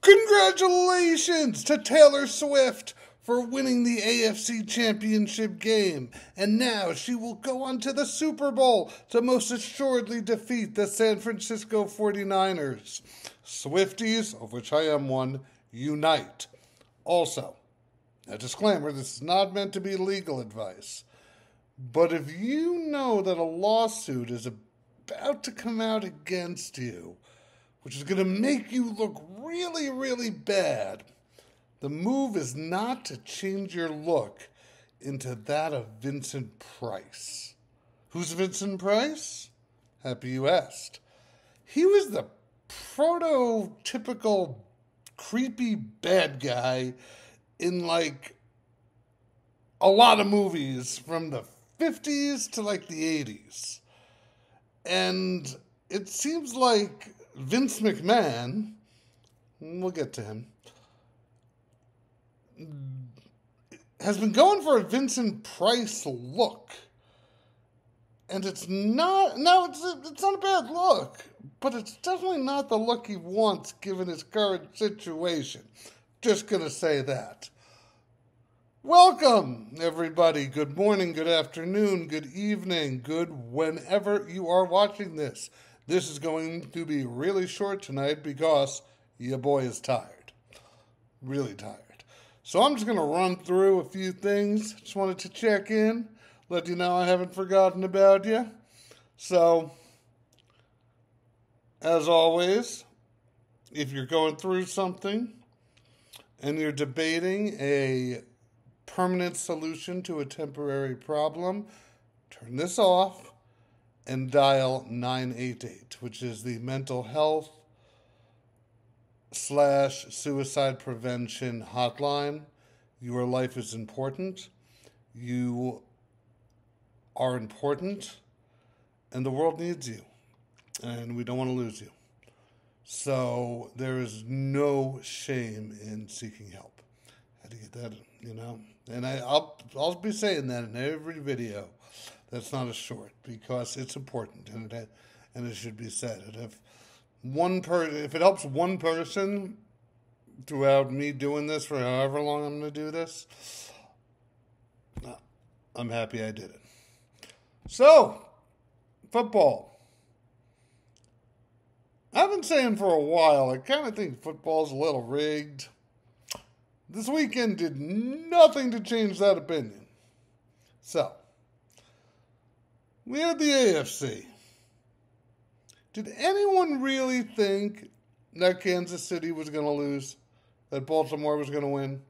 Congratulations to Taylor Swift for winning the AFC Championship game. And now she will go on to the Super Bowl to most assuredly defeat the San Francisco 49ers. Swifties, of which I am one, unite. Also, a disclaimer, this is not meant to be legal advice. But if you know that a lawsuit is about to come out against you, which is going to make you look really, really bad, the move is not to change your look into that of Vincent Price. Who's Vincent Price? Happy you asked. He was the prototypical creepy bad guy in like a lot of movies from the 50s to like the 80s. And it seems like Vince McMahon, we'll get to him, has been going for a Vincent Price look. And it's not a bad look, but it's definitely not the look he wants given his current situation. Just gonna say that. Welcome, everybody. Good morning, good afternoon, good evening, good whenever you are watching this. This is going to be really short tonight because your boy is tired. Really tired. So I'm just going to run through a few things. Just wanted to check in, let you know I haven't forgotten about you. So, as always, if you're going through something and you're debating a permanent solution to a temporary problem, turn this off and dial 988, which is the mental health / suicide prevention hotline. Your life is important. You are important, and the world needs you, and we don't want to lose you. So there is no shame in seeking help. How to get that, you know? And I'll be saying that in every video. That's not a short because it's important and it should be said. And if it helps one person throughout me doing this for however long I'm going to do this, I'm happy I did it. So, football. I've been saying for a while, I kind of think football's a little rigged. This weekend did nothing to change that opinion. So, we had the AFC. Did anyone really think that Kansas City was going to lose? That Baltimore was going to win?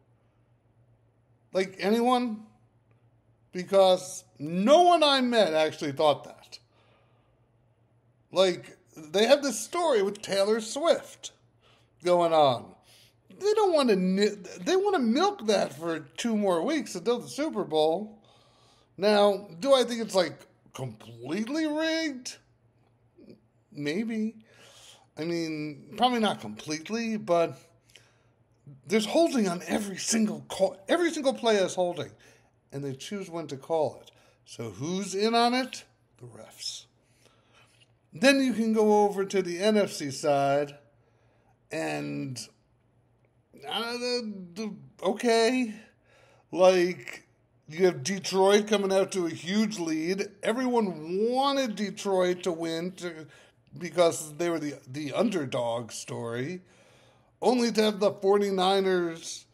Like, anyone? Because no one I met actually thought that. Like, they have this story with Taylor Swift going on. They want to milk that for 2 more weeks until the Super Bowl. Now, do I think it's like completely rigged? Maybe. I mean, probably not completely, but there's holding on every single call. Every single play has holding, and they choose when to call it. So who's in on it? The refs. Then you can go over to the NFC side, and okay, like you have Detroit coming out to a huge lead. Everyone wanted Detroit to win because they were the underdog story, only to have the 49ers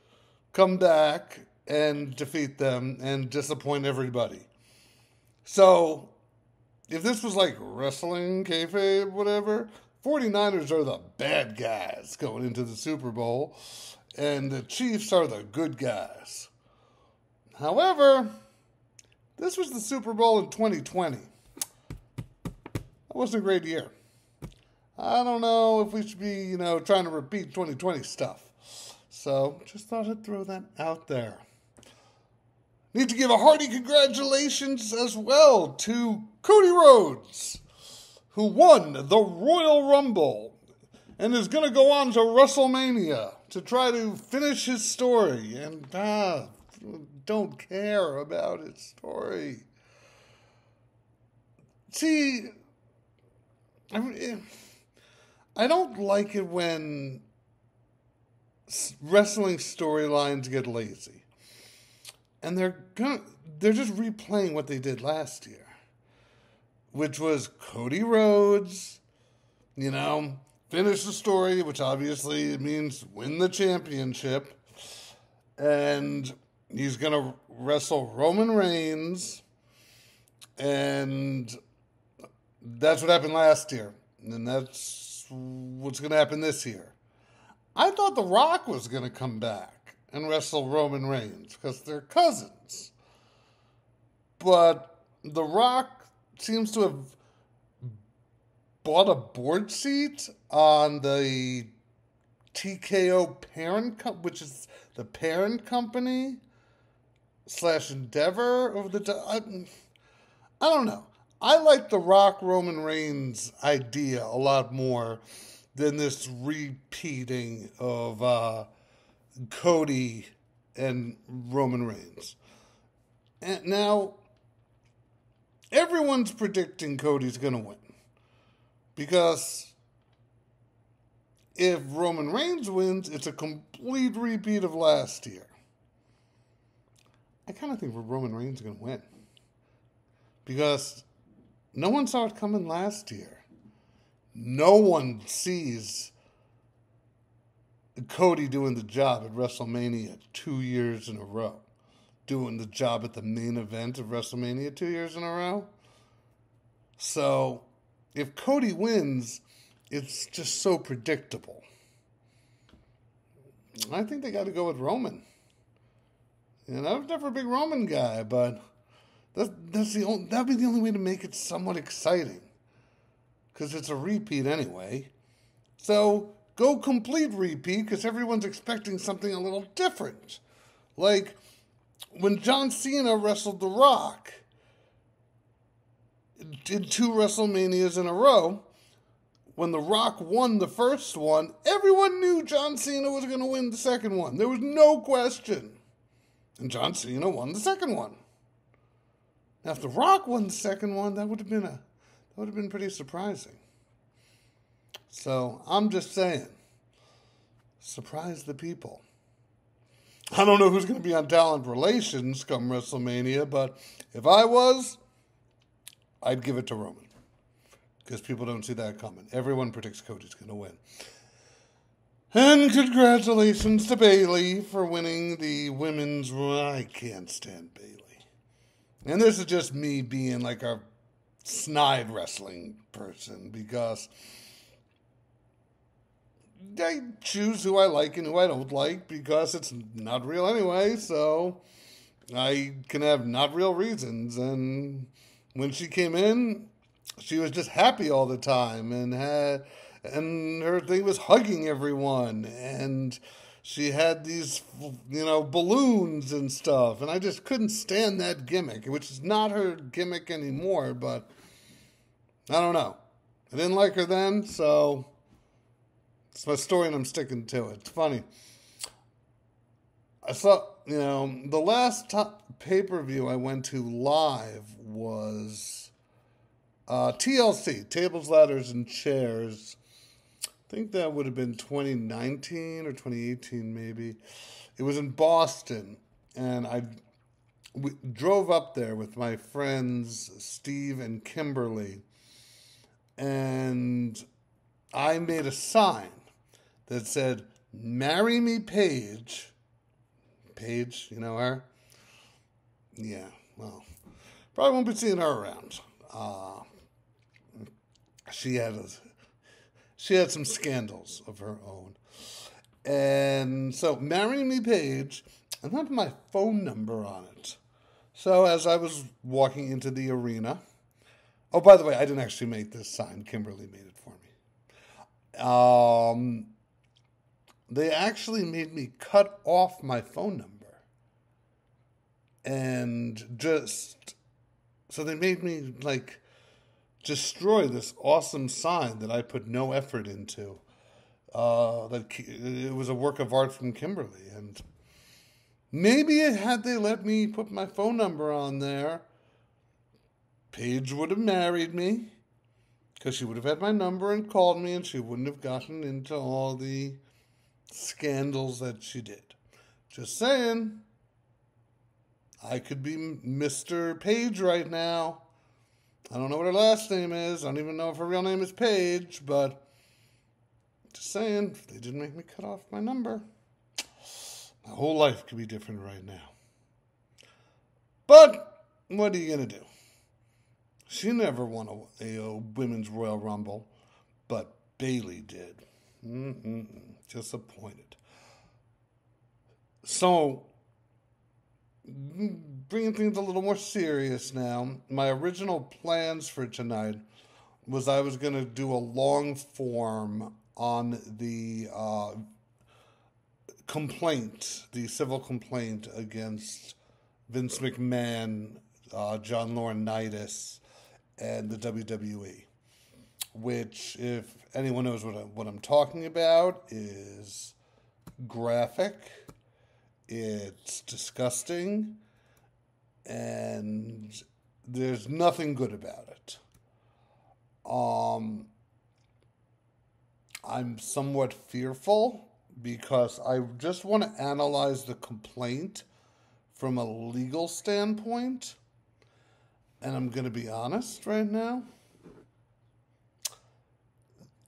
come back and defeat them and disappoint everybody. So, if this was like wrestling, kayfabe, whatever, 49ers are the bad guys going into the Super Bowl, and the Chiefs are the good guys. However, this was the Super Bowl in 2020. That wasn't a great year. I don't know if we should be, trying to repeat 2020 stuff. So, just thought I'd throw that out there. Need to give a hearty congratulations as well to Cody Rhodes, who won the Royal Rumble and is going to go on to WrestleMania to try to finish his story. And don't care about his story. See, I don't like it when wrestling storylines get lazy. And they're just replaying what they did last year, which was Cody Rhodes, finish the story, which obviously means win the championship. And he's going to wrestle Roman Reigns. And that's what happened last year. And that's what's going to happen this year. I thought The Rock was going to come back and wrestle Roman Reigns because they're cousins. But The Rock seems to have bought a board seat on the TKO parent which is the parent company / Endeavor of the... I don't know. I like the Rock Roman Reigns idea a lot more than this repeating of Cody and Roman Reigns. And now, everyone's predicting Cody's going to win. Because if Roman Reigns wins, it's a complete repeat of last year. I kind of think Roman Reigns is going to win. Because no one saw it coming last year. No one sees Cody doing the job at WrestleMania 2 years in a row. Doing the job at the main event of WrestleMania 2 years in a row. So, if Cody wins, it's just so predictable. I think they got to go with Roman. I was never a big Roman guy, but that'd be the only way to make it somewhat exciting. Because it's a repeat anyway. So, go complete repeat, because everyone's expecting something a little different. Like, when John Cena wrestled The Rock, did 2 WrestleManias in a row, when The Rock won the first one, everyone knew John Cena was going to win the second one. There was no question. And John Cena won the second one. Now, if The Rock won the second one, that would have been pretty surprising. So, I'm just saying, surprise the people. I don't know who's going to be on Talent Relations come WrestleMania, but if I was, I'd give it to Roman. Because people don't see that coming. Everyone predicts Cody's going to win. And congratulations to Bayley for winning the women's... I can't stand Bayley. And this is just me being like a snide wrestling person, because I choose who I like and who I don't like, because it's not real anyway, so I can have not real reasons. And when she came in, she was just happy all the time, and her thing was hugging everyone, and she had these, balloons and stuff, and I just couldn't stand that gimmick, which is not her gimmick anymore, but I don't know. I didn't like her then, so it's my story and I'm sticking to it. It's funny. I saw, the last pay-per-view I went to live was TLC, Tables, Ladders, and Chairs. I think that would have been 2019 or 2018 maybe. It was in Boston, and we drove up there with my friends Steve and Kimberly, and I made a sign that said, "Marry me, Paige." Paige, you know her? Yeah, well, probably won't be seeing her around. She had some scandals of her own. And so, "Marry me, Paige," and I put my phone number on it. So, as I was walking into the arena... Oh, by the way, I didn't actually make this sign. Kimberly made it for me. They actually made me cut off my phone number. And so they made me, destroy this awesome sign that I put no effort into. It was a work of art from Kimberly. And maybe had they let me put my phone number on there, Paige would have married me, because she would have had my number and called me, and she wouldn't have gotten into all the scandals that she did. Just saying, I could be Mr. Page right now. I don't know what her last name is. I don't even know if her real name is Paige, but just saying, if they didn't make me cut off my number, my whole life could be different right now. But what are you going to do? She never won a Women's Royal Rumble, but Bayley did. Disappointed. So, bringing things a little more serious now, my original plans for tonight was I was going to do a long form on the complaint, the civil complaint against Vince McMahon, John Laurinaitis, and the WWE, which, if anyone knows what I'm talking about, is graphic. It's disgusting, and there's nothing good about it. I'm somewhat fearful because I just want to analyze the complaint from a legal standpoint, and I'm going to be honest right now.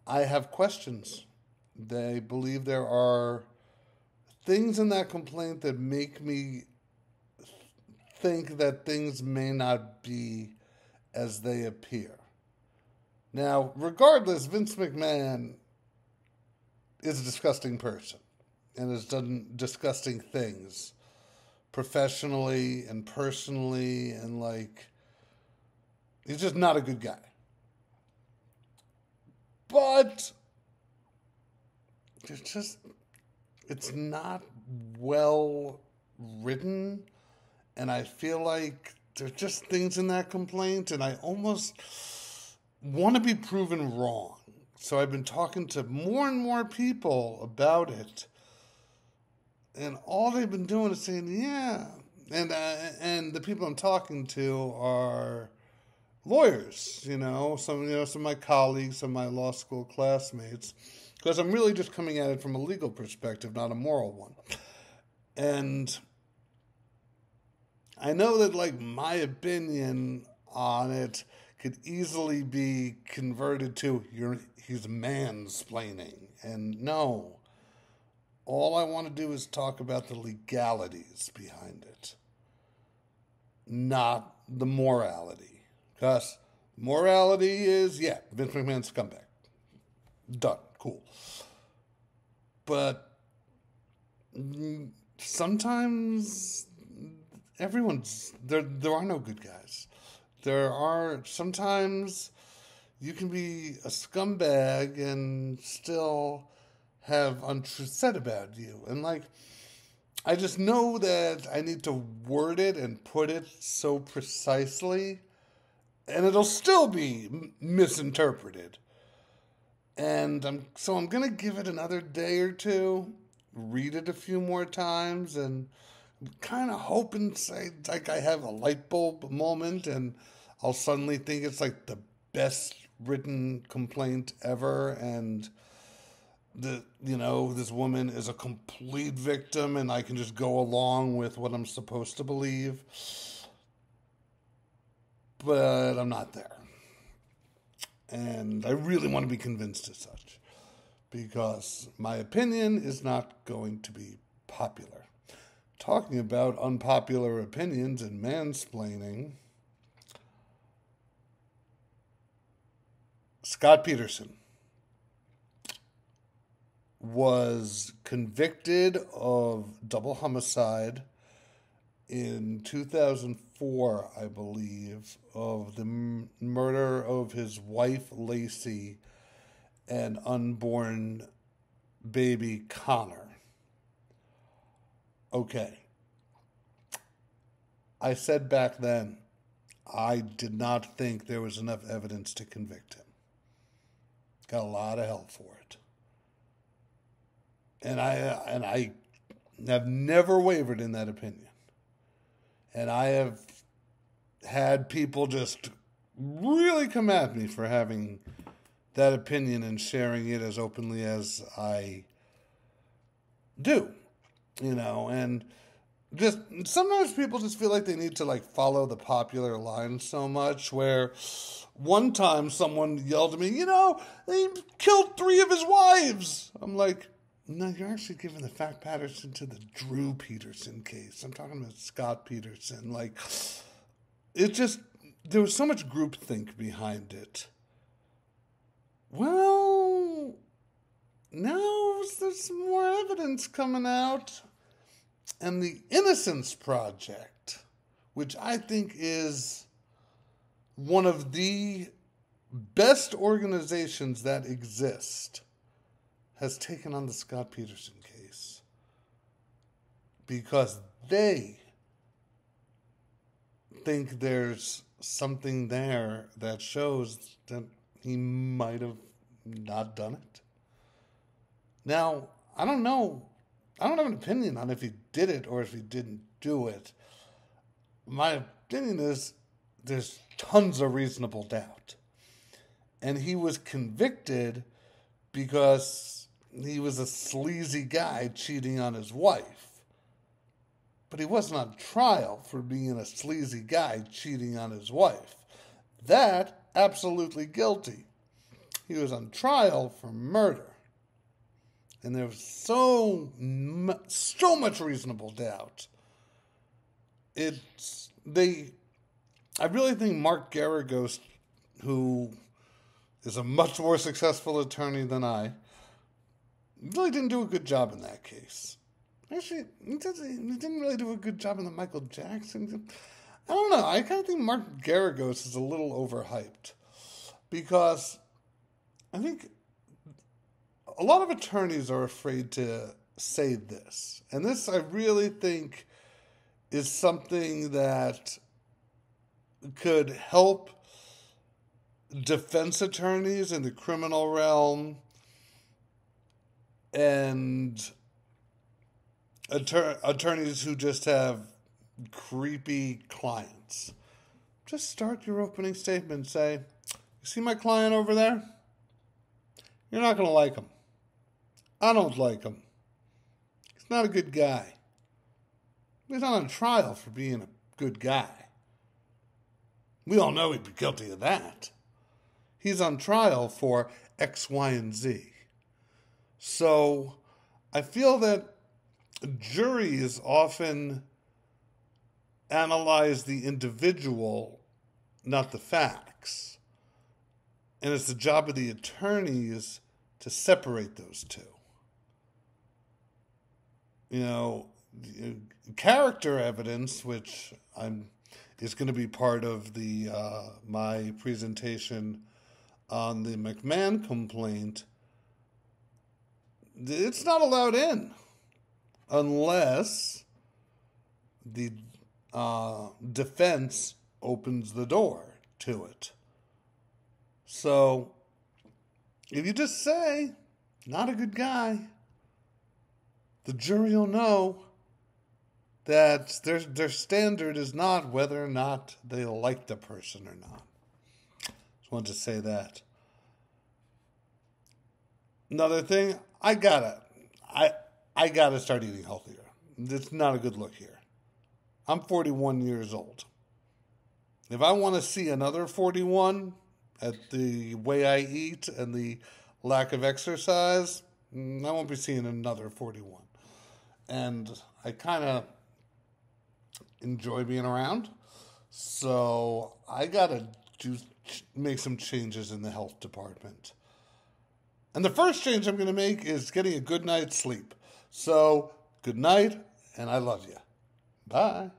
I have questions. They believe there are things in that complaint that make me think that things may not be as they appear. Now, regardless, Vince McMahon is a disgusting person and has done disgusting things professionally and personally, and he's just not a good guy. But it's not well written, and I feel like there's just things in that complaint, and I almost want to be proven wrong. So I've been talking to more and more people about it, and all they've been doing is saying, yeah. And the people I'm talking to are lawyers, some of my colleagues, some of my law school classmates, because I'm really just coming at it from a legal perspective, not a moral one. And I know that, my opinion on it could easily be converted to he's mansplaining. And no, all I want to do is talk about the legalities behind it, not the morality. Because morality is, Vince McMahon's scumbag. Done. Cool. But sometimes there are no good guys. Sometimes you can be a scumbag and still have untruth said about you. And I just know that I need to word it and put it so precisely, and it'll still be misinterpreted. And I'm going to give it another day or two, read it a few more times, and kind of hope and say, I have a light bulb moment, and I'll suddenly think it's the best written complaint ever, and this woman is a complete victim, and I can just go along with what I'm supposed to believe. But I'm not there. And I really want to be convinced as such, because my opinion is not going to be popular. Talking about unpopular opinions and mansplaining, Scott Peterson was convicted of double homicide in 2004, I believe, of the murder of his wife, Lacey, and unborn baby, Connor. Okay. I said back then, I did not think there was enough evidence to convict him. Got a lot of hell for it. And I have never wavered in that opinion. And I have had people just really come at me for having that opinion and sharing it as openly as I do, and just sometimes people just feel like they need to like follow the popular line so much. Where one time someone yelled at me, he killed 3 of his wives. I'm like, no, you're actually giving the fact Patterson to the Drew Peterson case. I'm talking about Scott Peterson. Like, it just, there was so much groupthink behind it. Well, now there's more evidence coming out. And the Innocence Project, which I think is one of the best organizations that exist, has taken on the Scott Peterson case. Because they think there's something there that shows that he might have not done it. Now, I don't know. I don't have an opinion on if he did it or if he didn't do it. My opinion is there's tons of reasonable doubt. And he was convicted because he was a sleazy guy cheating on his wife. But he wasn't on trial for being a sleazy guy cheating on his wife. That, absolutely guilty. He was on trial for murder. And there was so much reasonable doubt. I really think Mark Garagos, who is a much more successful attorney than I, really didn't do a good job in that case. Actually, he didn't really do a good job in the Michael Jackson. I don't know. I kind of think Mark Garagos is a little overhyped. Because I think a lot of attorneys are afraid to say this. And this, I really think, is something that could help defense attorneys in the criminal realm and attorneys who just have creepy clients. Just start your opening statement and say, "You see my client over there? You're not going to like him. I don't like him. He's not a good guy. He's not on trial for being a good guy. We all know he'd be guilty of that. He's on trial for X, Y, and Z." So I feel that juries often analyze the individual, not the facts. And it's the job of the attorneys to separate those two. Character evidence, which is going to be part of the my presentation on the McMahon complaint, it's not allowed in unless the defense opens the door to it. So, if you just say, not a good guy, the jury will know that their standard is not whether or not they like the person or not. Just wanted to say that. Another thing, I gotta start eating healthier. It's not a good look here. I'm 41 years old. If I want to see another 41 at the way I eat and the lack of exercise, I won't be seeing another 41. And I kind of enjoy being around. So I got to make some changes in the health department. And the first change I'm going to make is getting a good night's sleep. So good night, and I love you. Bye.